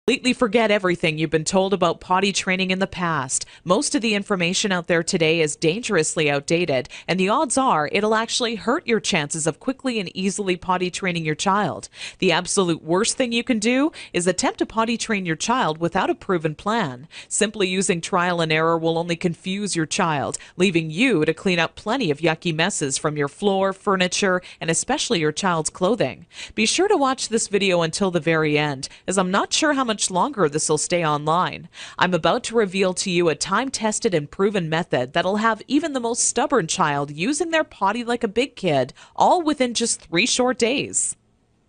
Completely forget everything you've been told about potty training in the past. Most of the information out there today is dangerously outdated, and the odds are it'll actually hurt your chances of quickly and easily potty training your child. The absolute worst thing you can do is attempt to potty train your child without a proven plan. Simply using trial and error will only confuse your child, leaving you to clean up plenty of yucky messes from your floor, furniture, and especially your child's clothing. Be sure to watch this video until the very end, as I'm not sure how much longer this will stay online. I'm about to reveal to you a time-tested and proven method that'll have even the most stubborn child using their potty like a big kid, all within just 3 short days.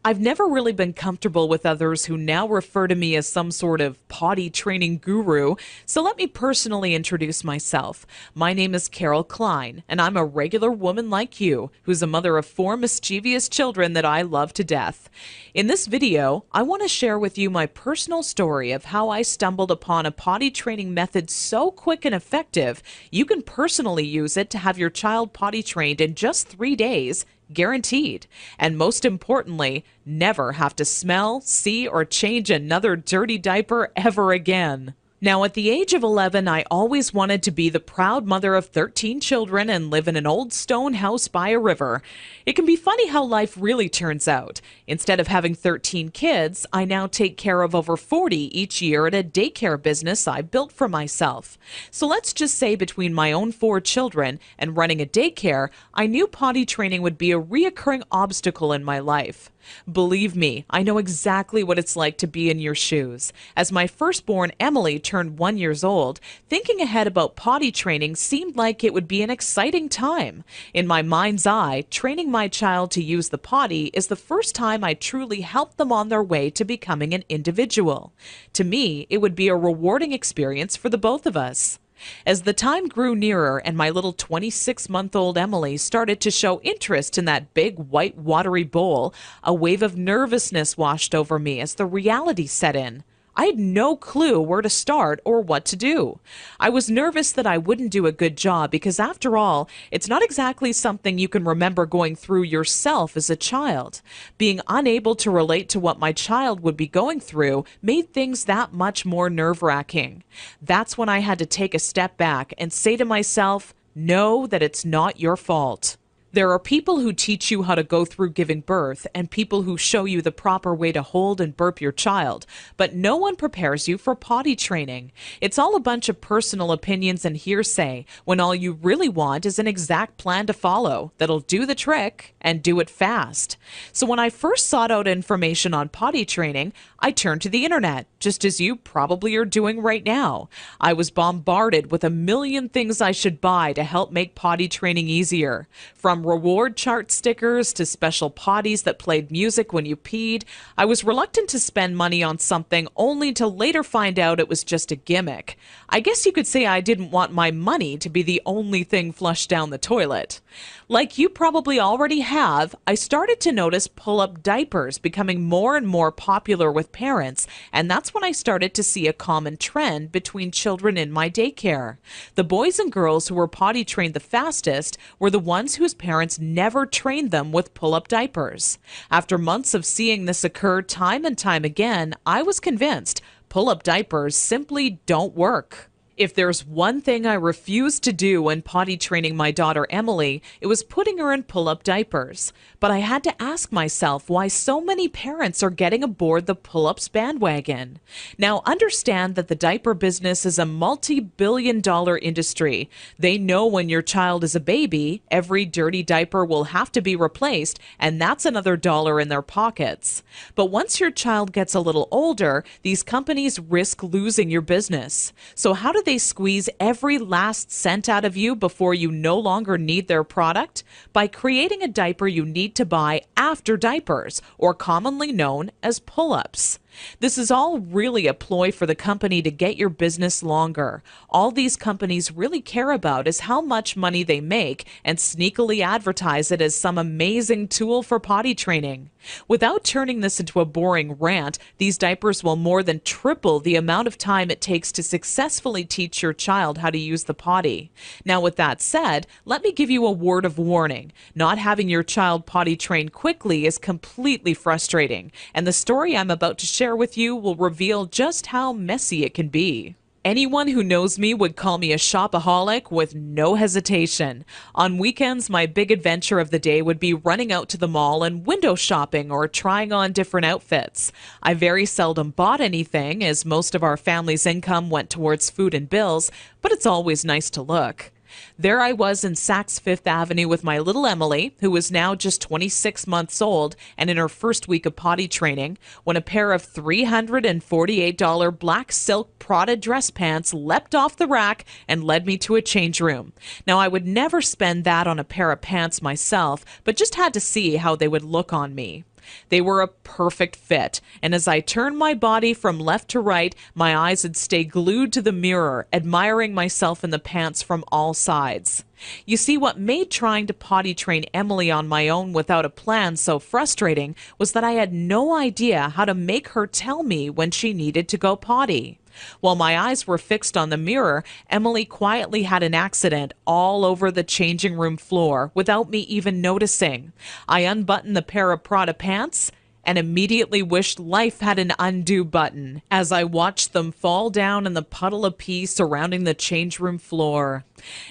I've never really been comfortable with others who now refer to me as some sort of potty training guru, so let me personally introduce myself. My name is Carol Cline, and I'm a regular woman like you, who's a mother of 4 mischievous children that I love to death. In this video, I want to share with you my personal story of how I stumbled upon a potty training method so quick and effective, you can personally use it to have your child potty trained in just 3 days, guaranteed. And most importantly, never have to smell, see, or change another dirty diaper ever again. Now, at the age of 11, I always wanted to be the proud mother of 13 children and live in an old stone house by a river. It can be funny how life really turns out. Instead of having 13 kids, I now take care of over 40 each year at a daycare business I built for myself. So let's just say between my own 4 children and running a daycare, I knew potty training would be a reoccurring obstacle in my life. Believe me, I know exactly what it's like to be in your shoes. As my firstborn Emily turned 1 year old, thinking ahead about potty training seemed like it would be an exciting time. In my mind's eye, training my child to use the potty is the first time I truly helped them on their way to becoming an individual. To me, it would be a rewarding experience for the both of us. As the time grew nearer and my little 26-month-old Emily started to show interest in that big white watery bowl, a wave of nervousness washed over me as the reality set in. I had no clue where to start or what to do. I was nervous that I wouldn't do a good job because, after all, it's not exactly something you can remember going through yourself as a child. Being unable to relate to what my child would be going through made things that much more nerve-wracking. That's when I had to take a step back and say to myself, know that it's not your fault. There are people who teach you how to go through giving birth and people who show you the proper way to hold and burp your child, but no one prepares you for potty training. It's all a bunch of personal opinions and hearsay when all you really want is an exact plan to follow that'll do the trick and do it fast. So when I first sought out information on potty training, I turned to the internet, just as you probably are doing right now. I was bombarded with a million things I should buy to help make potty training easier. From reward chart stickers to special potties that played music when you peed, I was reluctant to spend money on something only to later find out it was just a gimmick. I guess you could say I didn't want my money to be the only thing flushed down the toilet. Like you probably already have, I started to notice pull-up diapers becoming more and more popular with parents, and that's when I started to see a common trend between children in my daycare. The boys and girls who were potty trained the fastest were the ones whose parents never trained them with pull-up diapers. After months of seeing this occur time and time again, I was convinced pull-up diapers simply don't work. If there's one thing I refused to do when potty training my daughter Emily, it was putting her in pull-up diapers. But I had to ask myself why so many parents are getting aboard the pull-ups bandwagon. Now, understand that the diaper business is a multi-billion-dollar industry. They know when your child is a baby, every dirty diaper will have to be replaced, and that's another dollar in their pockets. But once your child gets a little older, these companies risk losing your business. So how do they squeeze every last cent out of you before you no longer need their product? By creating a diaper you need to buy after diapers, or commonly known as pull-ups. This is all really a ploy for the company to get your business longer. All these companies really care about is how much money they make and sneakily advertise it as some amazing tool for potty training. Without turning this into a boring rant, these diapers will more than triple the amount of time it takes to successfully teach your child how to use the potty. Now, with that said, let me give you a word of warning. Not having your child potty trained quickly is completely frustrating, and the story I'm about to share share with you will reveal just how messy it can be. Anyone who knows me would call me a shopaholic with no hesitation. On weekends, my big adventure of the day would be running out to the mall and window shopping or trying on different outfits. I very seldom bought anything, as most of our family's income went towards food and bills, but it's always nice to look. There I was in Saks Fifth Avenue with my little Emily, who was now just 26 months old and in her first week of potty training, when a pair of $348 black silk Prada dress pants leapt off the rack and led me to a change room. Now, I would never spend that on a pair of pants myself, but just had to see how they would look on me. They were a perfect fit, and as I turned my body from left to right, my eyes would stay glued to the mirror, admiring myself in the pants from all sides. You see, what made trying to potty train Emily on my own without a plan so frustrating was that I had no idea how to make her tell me when she needed to go potty. While my eyes were fixed on the mirror, Emily quietly had an accident all over the changing room floor without me even noticing. I unbuttoned the pair of Prada pants and immediately wished life had an undo button as I watched them fall down in the puddle of pee surrounding the change room floor.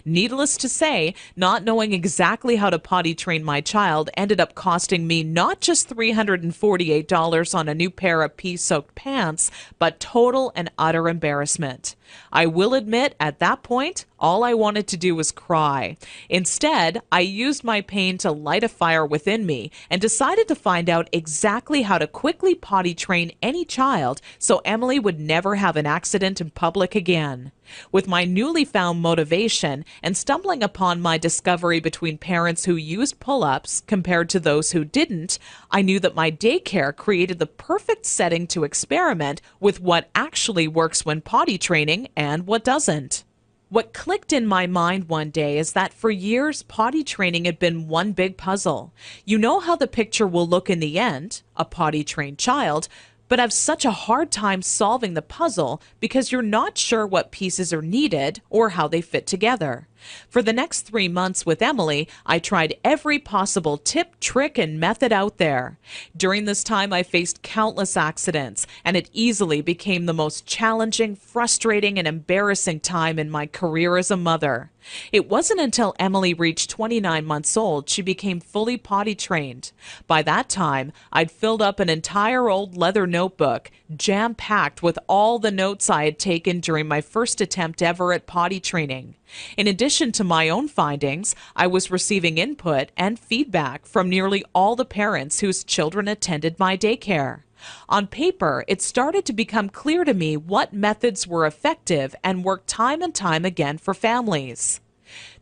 Needless to say, not knowing exactly how to potty train my child ended up costing me not just $348 on a new pair of pee-soaked pants, but total and utter embarrassment. I will admit, at that point, all I wanted to do was cry. Instead, I used my pain to light a fire within me and decided to find out exactly how to quickly potty train any child so Emily would never have an accident in public again. With my newly found motivation and stumbling upon my discovery between parents who used pull-ups compared to those who didn't, I knew that my daycare created the perfect setting to experiment with what actually works when potty training and what doesn't. What clicked in my mind one day is that for years, potty training had been one big puzzle. You know how the picture will look in the end, a potty trained child, but have such a hard time solving the puzzle because you're not sure what pieces are needed or how they fit together. For the next 3 months with Emily, I tried every possible tip, trick, and method out there. During this time, I faced countless accidents, and it easily became the most challenging, frustrating, and embarrassing time in my career as a mother. It wasn't until Emily reached 29 months old she became fully potty trained. By that time, I'd filled up an entire old leather notebook, jam-packed with all the notes I had taken during my first attempt ever at potty training. In addition to my own findings, I was receiving input and feedback from nearly all the parents whose children attended my daycare. On paper, it started to become clear to me what methods were effective and worked time and time again for families.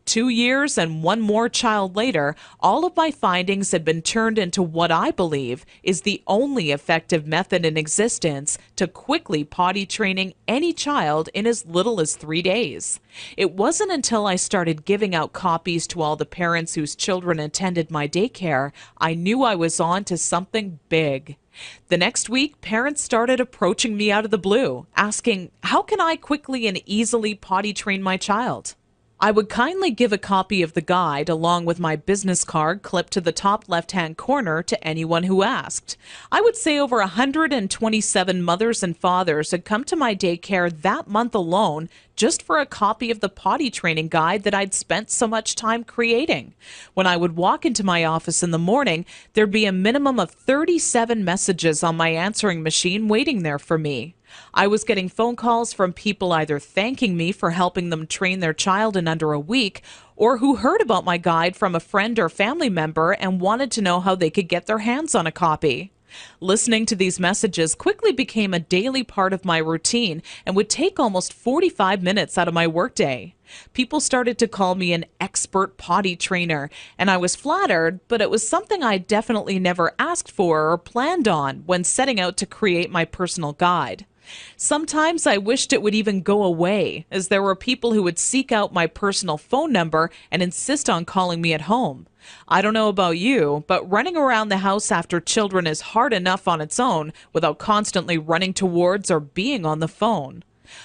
2 years and one more child later, all of my findings had been turned into what I believe is the only effective method in existence to quickly potty training any child in as little as 3 days. It wasn't until I started giving out copies to all the parents whose children attended my daycare I knew I was on to something big. The next week, parents started approaching me out of the blue, asking, how can I quickly and easily potty train my child? I would kindly give a copy of the guide along with my business card clipped to the top left-hand corner to anyone who asked. I would say over 127 mothers and fathers had come to my daycare that month alone just for a copy of the potty training guide that I'd spent so much time creating. When I would walk into my office in the morning, there'd be a minimum of 37 messages on my answering machine waiting there for me. I was getting phone calls from people either thanking me for helping them train their child in under a week, or who heard about my guide from a friend or family member and wanted to know how they could get their hands on a copy. Listening to these messages quickly became a daily part of my routine and would take almost 45 minutes out of my workday. People started to call me an expert potty trainer, and I was flattered, but it was something I definitely never asked for or planned on when setting out to create my personal guide. Sometimes I wished it would even go away, as there were people who would seek out my personal phone number and insist on calling me at home. I don't know about you, but running around the house after children is hard enough on its own without constantly running towards or being on the phone.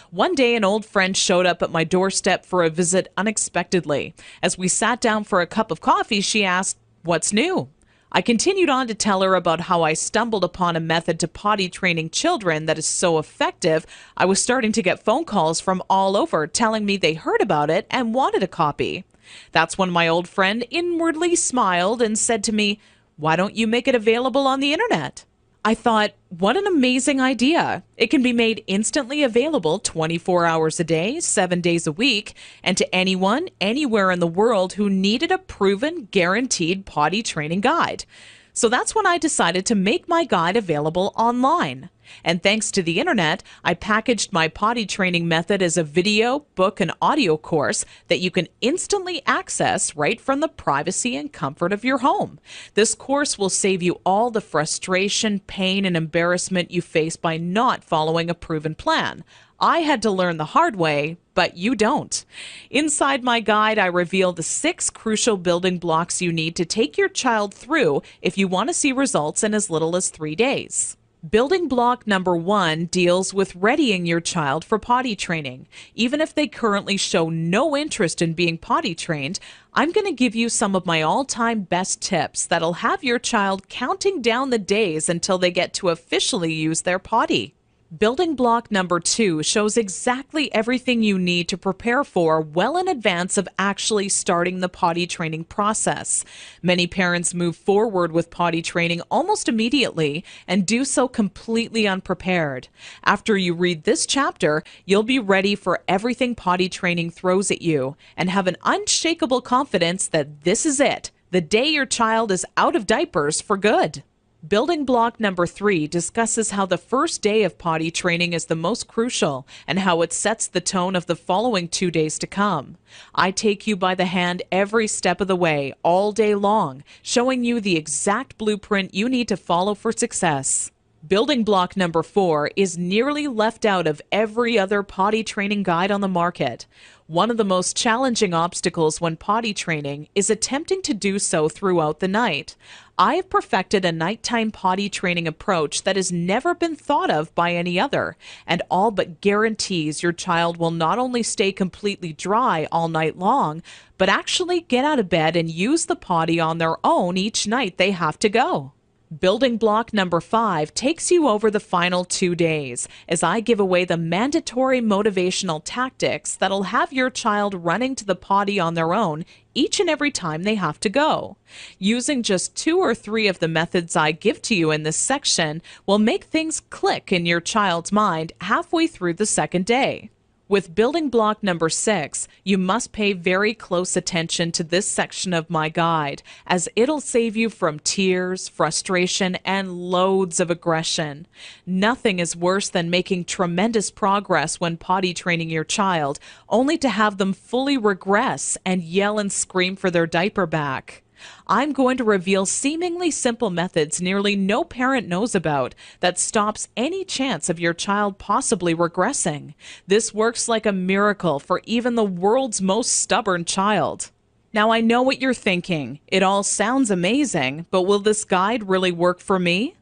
One day, an old friend showed up at my doorstep for a visit unexpectedly. As we sat down for a cup of coffee, she asked, "What's new?" I continued on to tell her about how I stumbled upon a method to potty training children that is so effective, I was starting to get phone calls from all over telling me they heard about it and wanted a copy. That's when my old friend inwardly smiled and said to me, "Why don't you make it available on the internet?" I thought, what an amazing idea. It can be made instantly available 24 hours a day, 7 days a week, and to anyone, anywhere in the world who needed a proven, guaranteed potty training guide. So that's when I decided to make my guide available online. And thanks to the internet, I packaged my potty training method as a video, book, and audio course that you can instantly access right from the privacy and comfort of your home. This course will save you all the frustration, pain, and embarrassment you face by not following a proven plan. I had to learn the hard way, but you don't. Inside my guide, I reveal the 6 crucial building blocks you need to take your child through if you want to see results in as little as 3 days. Building block number 1 deals with readying your child for potty training. Even if they currently show no interest in being potty trained, I'm going to give you some of my all-time best tips that'll have your child counting down the days until they get to officially use their potty. Building block number 2 shows exactly everything you need to prepare for well in advance of actually starting the potty training process. Many parents move forward with potty training almost immediately and do so completely unprepared. After you read this chapter, you'll be ready for everything potty training throws at you and have an unshakable confidence that this is it, the day your child is out of diapers for good. Building block number 3 discusses how the first day of potty training is the most crucial and how it sets the tone of the following 2 days to come. I take you by the hand every step of the way, all day long, showing you the exact blueprint you need to follow for success. Building block number 4 is nearly left out of every other potty training guide on the market. One of the most challenging obstacles when potty training is attempting to do so throughout the night. I have perfected a nighttime potty training approach that has never been thought of by any other, and all but guarantees your child will not only stay completely dry all night long, but actually get out of bed and use the potty on their own each night they have to go. Building block number 5 takes you over the final 2 days as I give away the mandatory motivational tactics that'll have your child running to the potty on their own each and every time they have to go. Using just 2 or 3 of the methods I give to you in this section will make things click in your child's mind halfway through the second day. With building block number 6, you must pay very close attention to this section of my guide, as it'll save you from tears, frustration, and loads of aggression. Nothing is worse than making tremendous progress when potty training your child, only to have them fully regress and yell and scream for their diaper back. I'm going to reveal seemingly simple methods nearly no parent knows about that stops any chance of your child possibly regressing. This works like a miracle for even the world's most stubborn child. Now I know what you're thinking. It all sounds amazing, but will this guide really work for me?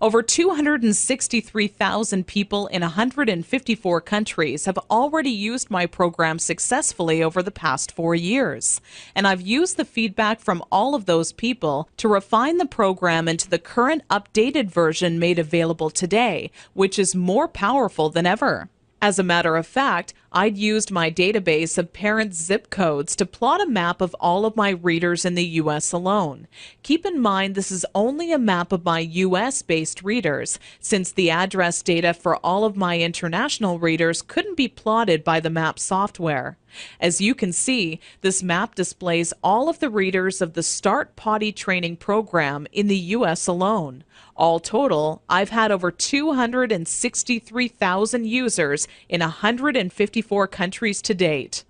Over 263,000 people in 154 countries have already used my program successfully over the past 4 years. And I've used the feedback from all of those people to refine the program into the current updated version made available today, which is more powerful than ever. As a matter of fact, I'd used my database of parents' zip codes to plot a map of all of my readers in the U.S. alone. Keep in mind this is only a map of my U.S.-based readers, since the address data for all of my international readers couldn't be plotted by the map software. As you can see, this map displays all of the readers of the Start Potty Training program in the U.S. alone. All total, I've had over 263,000 users in 154 countries to date.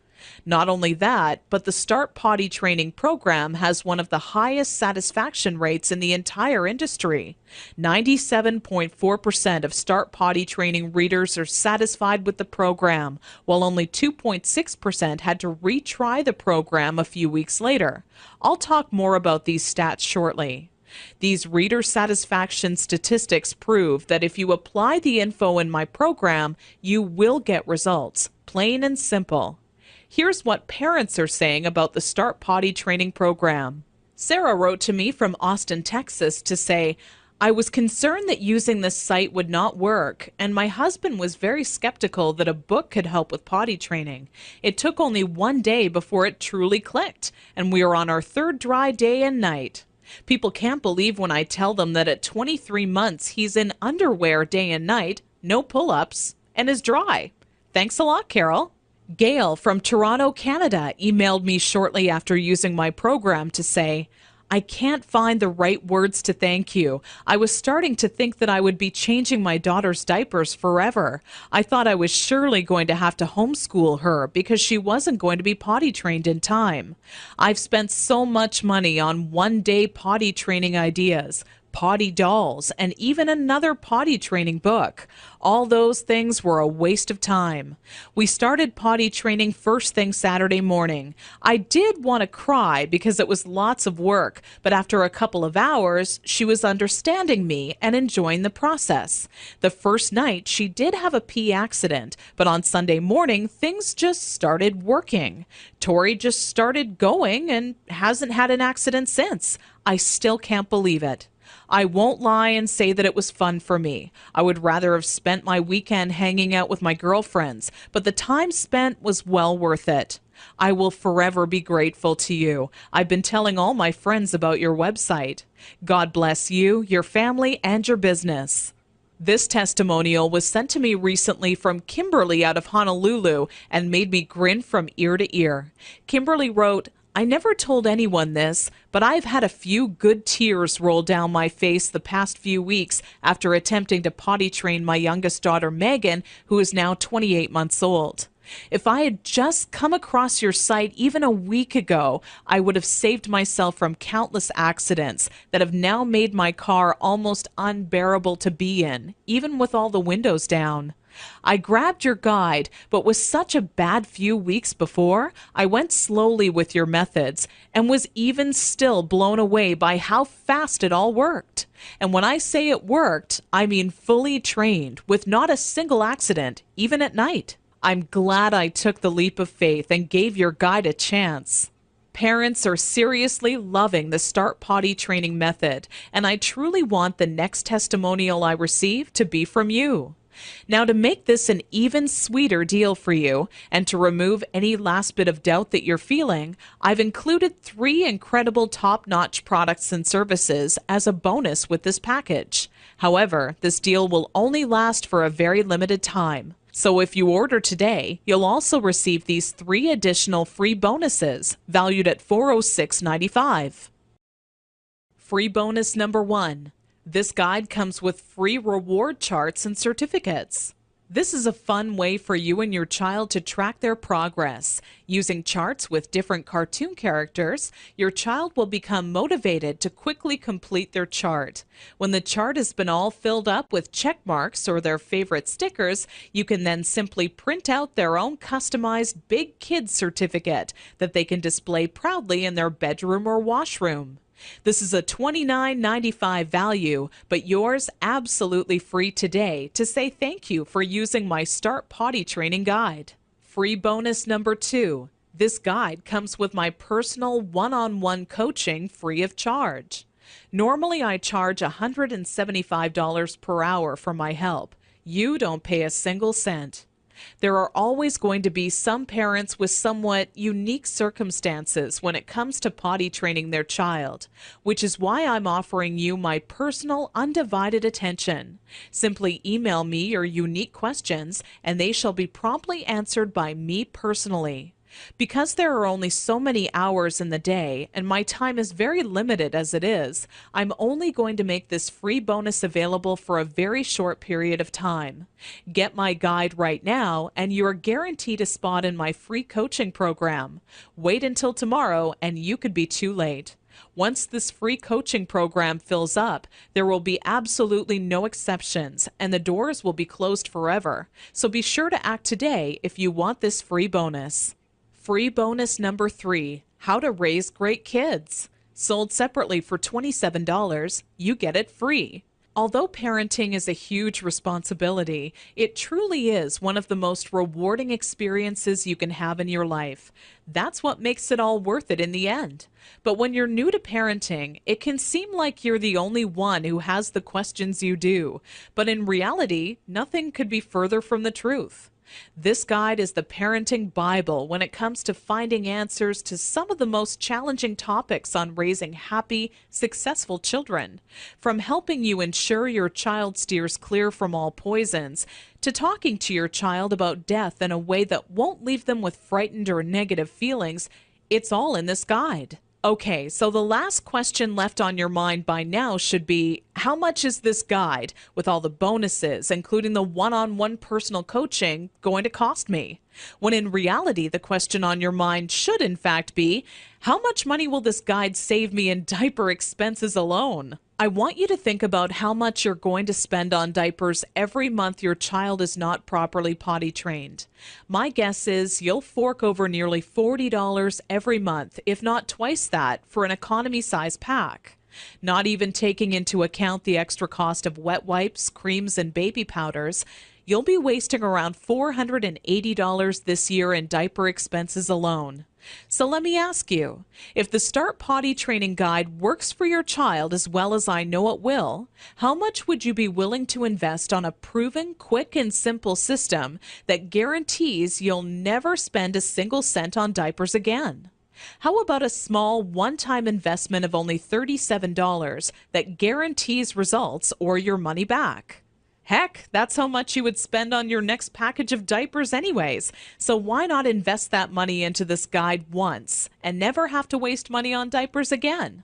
Not only that, but the Start Potty Training program has one of the highest satisfaction rates in the entire industry. 97.4% of Start Potty Training readers are satisfied with the program, while only 2.6% had to retry the program a few weeks later. I'll talk more about these stats shortly. These reader satisfaction statistics prove that if you apply the info in my program, you will get results, plain and simple. Here's what parents are saying about the Start Potty Training program. Sarah wrote to me from Austin, Texas to say, I was concerned that using this site would not work, and my husband was very skeptical that a book could help with potty training. It took only one day before it truly clicked, and we are on our third dry day and night. People can't believe when I tell them that at 23 months he's in underwear day and night, no pull-ups, and is dry. Thanks a lot, Carol. Gail from Toronto, Canada emailed me shortly after using my program to say, I can't find the right words to thank you. I was starting to think that I would be changing my daughter's diapers forever. I thought I was surely going to have to homeschool her because she wasn't going to be potty trained in time. I've spent so much money on one-day potty training ideas, potty dolls, and even another potty training book. All those things were a waste of time. We started potty training first thing Saturday morning. I did want to cry because it was lots of work, but after a couple of hours, she was understanding me and enjoying the process. The first night, she did have a pee accident, but on Sunday morning, things just started working. Tori just started going and hasn't had an accident since. I still can't believe it. I won't lie and say that it was fun for me. I would rather have spent my weekend hanging out with my girlfriends, but the time spent was well worth it. I will forever be grateful to you. I've been telling all my friends about your website. God bless you, your family, and your business. This testimonial was sent to me recently from Kimberly out of Honolulu and made me grin from ear to ear. Kimberly wrote, I never told anyone this, but I've had a few good tears roll down my face the past few weeks after attempting to potty train my youngest daughter, Megan, who is now 28 months old. If I had just come across your site even a week ago, I would have saved myself from countless accidents that have now made my car almost unbearable to be in, even with all the windows down. I grabbed your guide, but with such a bad few weeks before, I went slowly with your methods and was even still blown away by how fast it all worked. And when I say it worked, I mean fully trained, with not a single accident, even at night. I'm glad I took the leap of faith and gave your guide a chance. Parents are seriously loving the Start Potty Training method, and I truly want the next testimonial I receive to be from you. Now, to make this an even sweeter deal for you and to remove any last bit of doubt that you're feeling, I've included 3 incredible top-notch products and services as a bonus with this package. However, this deal will only last for a very limited time. So if you order today, you'll also receive these 3 additional free bonuses valued at $406.95. Free bonus number 1. This guide comes with free reward charts and certificates. This is a fun way for you and your child to track their progress. Using charts with different cartoon characters, your child will become motivated to quickly complete their chart. When the chart has been all filled up with check marks or their favorite stickers, you can then simply print out their own customized Big Kids certificate that they can display proudly in their bedroom or washroom. This is a $29.95 value, but yours absolutely free today to say thank you for using my Start Potty Training guide. Free bonus number 2. This guide comes with my personal one-on-one coaching free of charge. Normally, I charge $175 per hour for my help. You don't pay a single cent. There are always going to be some parents with somewhat unique circumstances when it comes to potty training their child, which is why I'm offering you my personal undivided attention. Simply email me your unique questions and they shall be promptly answered by me personally. Because there are only so many hours in the day and my time is very limited as it is, I'm only going to make this free bonus available for a very short period of time. Get my guide right now and you are guaranteed a spot in my free coaching program. Wait until tomorrow and you could be too late. Once this free coaching program fills up, there will be absolutely no exceptions and the doors will be closed forever. So be sure to act today if you want this free bonus. Free bonus number 3, How to Raise Great Kids. Sold separately for $27, you get it free. Although parenting is a huge responsibility, it truly is one of the most rewarding experiences you can have in your life. That's what makes it all worth it in the end. But when you're new to parenting, it can seem like you're the only one who has the questions you do. But in reality, nothing could be further from the truth. This guide is the parenting Bible when it comes to finding answers to some of the most challenging topics on raising happy, successful children. From helping you ensure your child steers clear from all poisons, to talking to your child about death in a way that won't leave them with frightened or negative feelings, it's all in this guide. Okay, so the last question left on your mind by now should be, how much is this guide, with all the bonuses, including the one-on-one personal coaching, going to cost me? When in reality, the question on your mind should in fact be, how much money will this guide save me in diaper expenses alone? I want you to think about how much you're going to spend on diapers every month your child is not properly potty trained. My guess is you'll fork over nearly $40 every month, if not twice that, for an economy size pack. Not even taking into account the extra cost of wet wipes, creams, and baby powders, you'll be wasting around $480 this year in diaper expenses alone. So let me ask you, if the Start Potty Training Guide works for your child as well as I know it will, how much would you be willing to invest on a proven, quick, and simple system that guarantees you'll never spend a single cent on diapers again? How about a small one-time investment of only $37 that guarantees results or your money back? Heck, that's how much you would spend on your next package of diapers anyways. So why not invest that money into this guide once and never have to waste money on diapers again?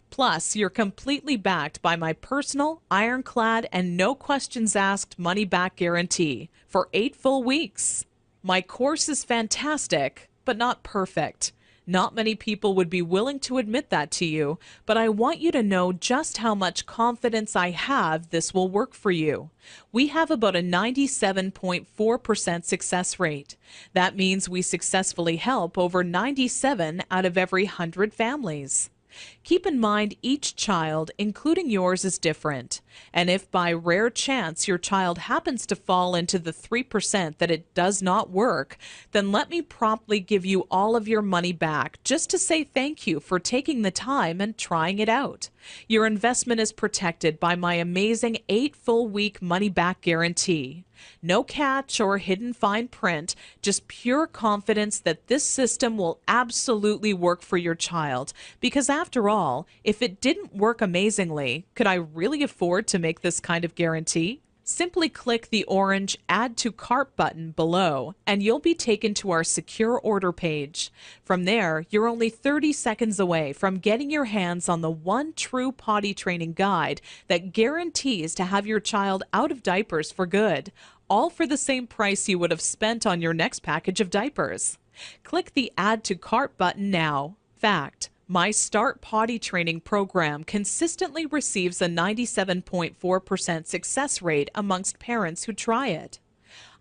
Plus, you're completely backed by my personal, ironclad, and no questions asked money-back guarantee for 8 full weeks. My course is fantastic, but not perfect. Not many people would be willing to admit that to you, but I want you to know just how much confidence I have this will work for you. We have about a 97.4% success rate. That means we successfully help over 97 out of every 100 families. Keep in mind each child, including yours, is different. And if by rare chance your child happens to fall into the 3% that it does not work, then let me promptly give you all of your money back just to say thank you for taking the time and trying it out. Your investment is protected by my amazing 8 full week money back guarantee. No catch or hidden fine print, just pure confidence that this system will absolutely work for your child. Because after all, if it didn't work amazingly, could I really afford to make this kind of guarantee? Simply click the orange Add to Cart button below and you'll be taken to our secure order page. From there, you're only 30 seconds away from getting your hands on the one true potty training guide that guarantees to have your child out of diapers for good, all for the same price you would have spent on your next package of diapers. Click the Add to Cart button now. Fact: my Start Potty Training program consistently receives a 97.4% success rate amongst parents who try it.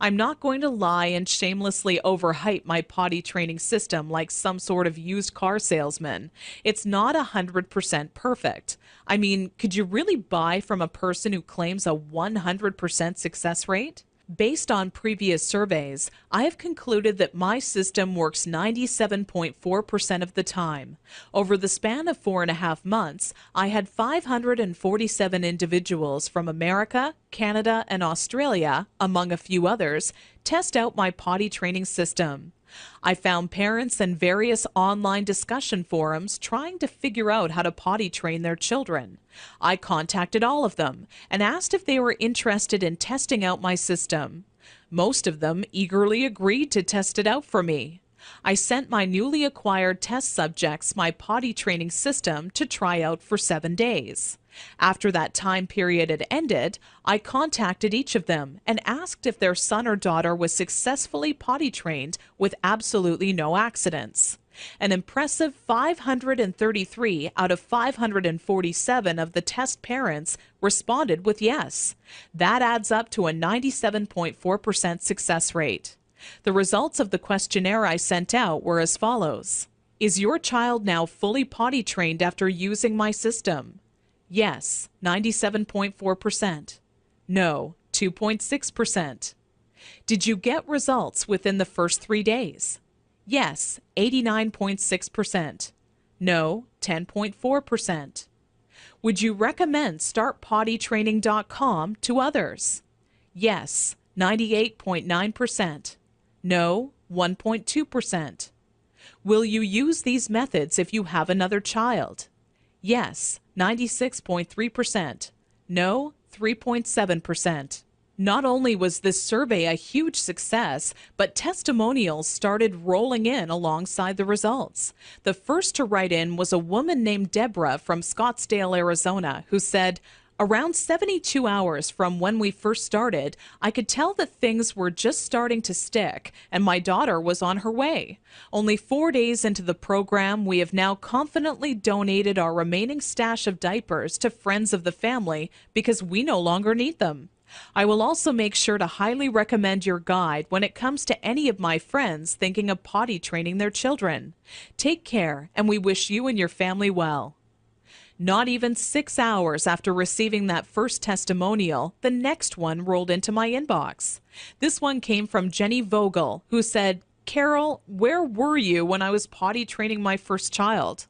I'm not going to lie and shamelessly overhype my potty training system like some sort of used car salesman. It's not 100% perfect. I mean, could you really buy from a person who claims a 100% success rate? Based on previous surveys, I have concluded that my system works 97.4% of the time. Over the span of 4.5 months, I had 547 individuals from America, Canada, and Australia, among a few others, test out my potty training system. I found parents in various online discussion forums trying to figure out how to potty train their children. I contacted all of them and asked if they were interested in testing out my system. Most of them eagerly agreed to test it out for me. I sent my newly acquired test subjects my potty training system to try out for 7 days. After that time period had ended, I contacted each of them and asked if their son or daughter was successfully potty trained with absolutely no accidents. An impressive 533 out of 547 of the test parents responded with yes. That adds up to a 97.4% success rate. The results of the questionnaire I sent out were as follows. Is your child now fully potty trained after using my system? Yes, 97.4%. No, 2.6%. Did you get results within the first 3 days? Yes, 89.6%. No, 10.4%. Would you recommend startpottytraining.com to others? Yes, 98.9%. No, 1.2%. Will you use these methods if you have another child? Yes, 96.3%. No, 3.7%. Not only was this survey a huge success, but testimonials started rolling in alongside the results. The first to write in was a woman named Deborah from Scottsdale, Arizona, who said, "Around 72 hours from when we first started, I could tell that things were just starting to stick, and my daughter was on her way. Only 4 days into the program, we have now confidently donated our remaining stash of diapers to friends of the family because we no longer need them. I will also make sure to highly recommend your guide when it comes to any of my friends thinking of potty training their children. Take care, and we wish you and your family well." Not even 6 hours after receiving that first testimonial, the next one rolled into my inbox. This one came from Jenny Vogel, who said, "Carol, where were you when I was potty training my first child?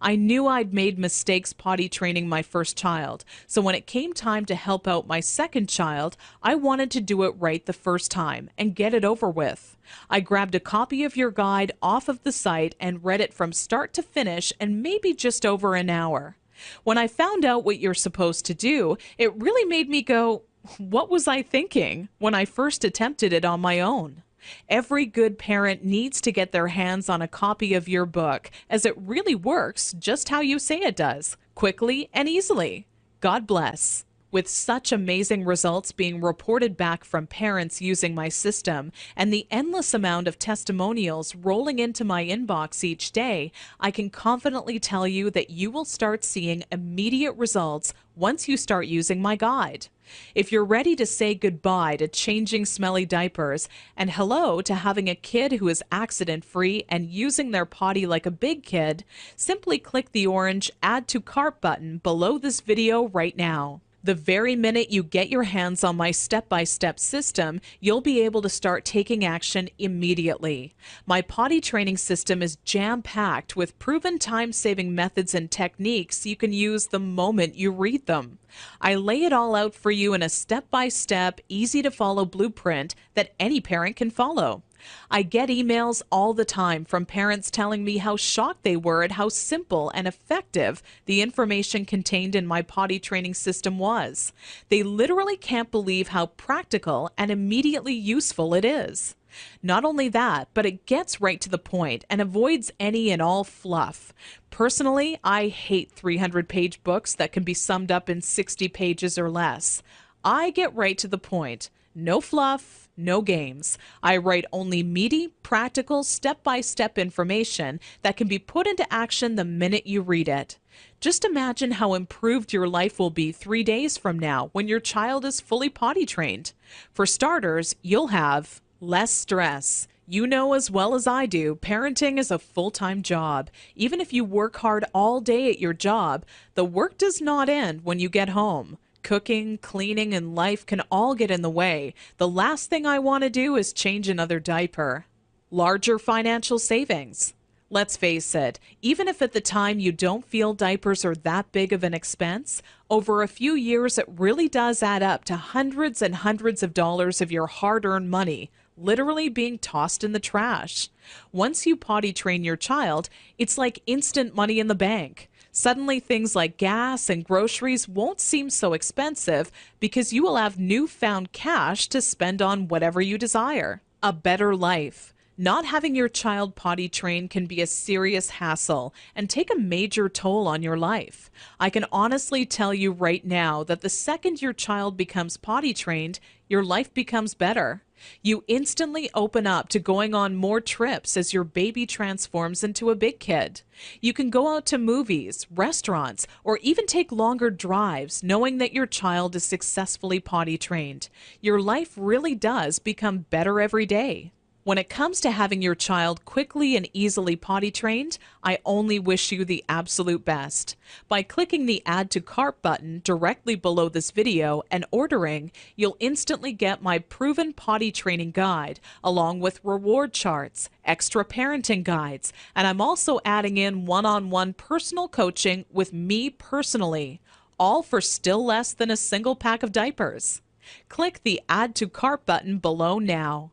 I knew I'd made mistakes potty training my first child, so when it came time to help out my second child, I wanted to do it right the first time and get it over with. I grabbed a copy of your guide off of the site and read it from start to finish in maybe just over an hour. When I found out what you're supposed to do, it really made me go, what was I thinking when I first attempted it on my own? Every good parent needs to get their hands on a copy of your book, as it really works just how you say it does, quickly and easily. God bless." With such amazing results being reported back from parents using my system and the endless amount of testimonials rolling into my inbox each day, I can confidently tell you that you will start seeing immediate results once you start using my guide. If you're ready to say goodbye to changing smelly diapers and hello to having a kid who is accident-free and using their potty like a big kid, simply click the orange Add to Cart button below this video right now. The very minute you get your hands on my step-by-step system, you'll be able to start taking action immediately. My potty training system is jam-packed with proven time-saving methods and techniques you can use the moment you read them. I lay it all out for you in a step-by-step, easy-to-follow blueprint that any parent can follow. I get emails all the time from parents telling me how shocked they were at how simple and effective the information contained in my potty training system was. They literally can't believe how practical and immediately useful it is. Not only that, but it gets right to the point and avoids any and all fluff. Personally, I hate 300-page books that can be summed up in 60 pages or less. I get right to the point. No fluff, no games. I write only meaty, practical, step-by-step information that can be put into action the minute you read it. Just imagine how improved your life will be 3 days from now when your child is fully potty trained. For starters, you'll have less stress. You know as well as I do, parenting is a full-time job. Even if you work hard all day at your job, the work does not end when you get home. Cooking, cleaning, and life can all get in the way. The last thing I want to do is change another diaper. Larger financial savings. Let's face it, even if at the time you don't feel diapers are that big of an expense, over a few years it really does add up to hundreds and hundreds of dollars of your hard-earned money, literally being tossed in the trash. Once you potty train your child, it's like instant money in the bank. Suddenly things like gas and groceries won't seem so expensive because you will have newfound cash to spend on whatever you desire. A better life. Not having your child potty trained can be a serious hassle and take a major toll on your life. I can honestly tell you right now that the second your child becomes potty trained, your life becomes better. You instantly open up to going on more trips as your baby transforms into a big kid. You can go out to movies, restaurants, or even take longer drives knowing that your child is successfully potty trained. Your life really does become better every day. When it comes to having your child quickly and easily potty trained, I only wish you the absolute best. By clicking the Add to Cart button directly below this video and ordering, you'll instantly get my proven potty training guide, along with reward charts, extra parenting guides, and I'm also adding in one-on-one personal coaching with me personally, all for still less than a single pack of diapers. Click the Add to Cart button below now.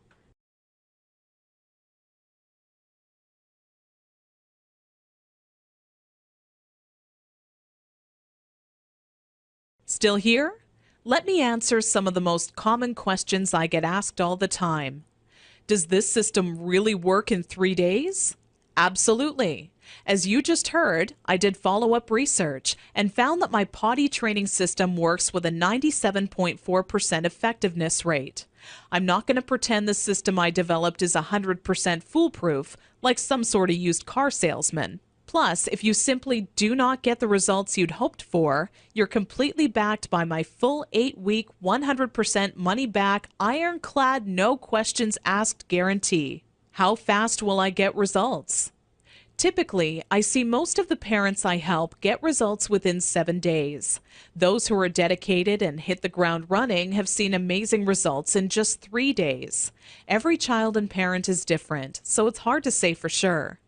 Still here? Let me answer some of the most common questions I get asked all the time. Does this system really work in 3 days? Absolutely. As you just heard, I did follow-up research and found that my potty training system works with a 97.4% effectiveness rate. I'm not going to pretend the system I developed is 100% foolproof, like some sort of used car salesman. Plus, if you simply do not get the results you'd hoped for, you're completely backed by my full 8-week, 100% money-back, ironclad, no questions asked guarantee. How fast will I get results? Typically, I see most of the parents I help get results within 7 days. Those who are dedicated and hit the ground running have seen amazing results in just 3 days. Every child and parent is different, so it's hard to say for sure.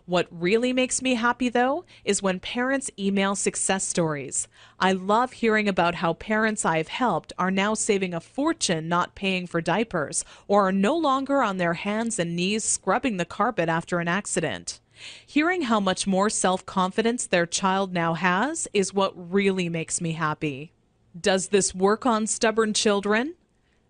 What really makes me happy, though, is when parents email success stories. I love hearing about how parents I've helped are now saving a fortune not paying for diapers, or are no longer on their hands and knees scrubbing the carpet after an accident. Hearing how much more self-confidence their child now has is what really makes me happy. Does this work on stubborn children?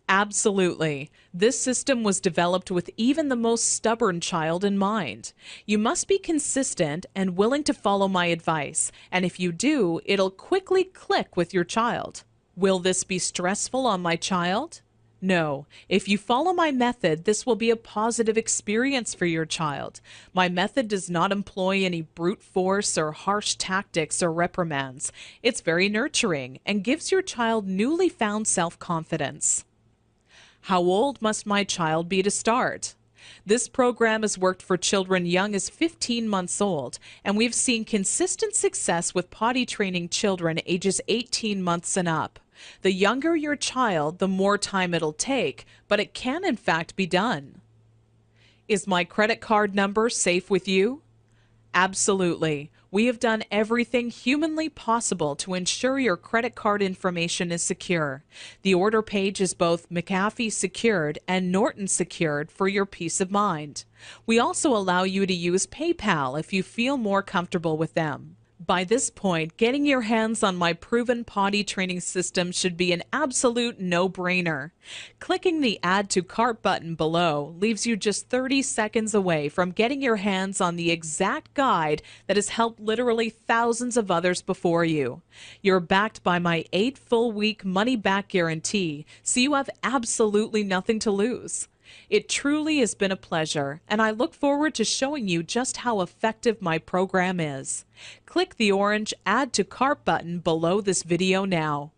Absolutely. This system was developed with even the most stubborn child in mind. You must be consistent and willing to follow my advice, and if you do, it'll quickly click with your child. Will this be stressful on my child? No. If you follow my method, this will be a positive experience for your child. My method does not employ any brute force or harsh tactics or reprimands. It's very nurturing and gives your child newly found self-confidence. How old must my child be to start? This program has worked for children young as 15 months old, and we've seen consistent success with potty training children ages 18 months and up. The younger your child, the more time it'll take, but it can in fact be done. Is my credit card number safe with you? Absolutely. We have done everything humanly possible to ensure your credit card information is secure. The order page is both McAfee secured and Norton secured for your peace of mind. We also allow you to use PayPal if you feel more comfortable with them. By this point, getting your hands on my proven potty training system should be an absolute no-brainer. Clicking the Add to Cart button below leaves you just 30 seconds away from getting your hands on the exact guide that has helped literally thousands of others before you. You're backed by my 8 full-week money-back guarantee, so you have absolutely nothing to lose. It truly has been a pleasure, and I look forward to showing you just how effective my program is. Click the orange Add to Cart button below this video now.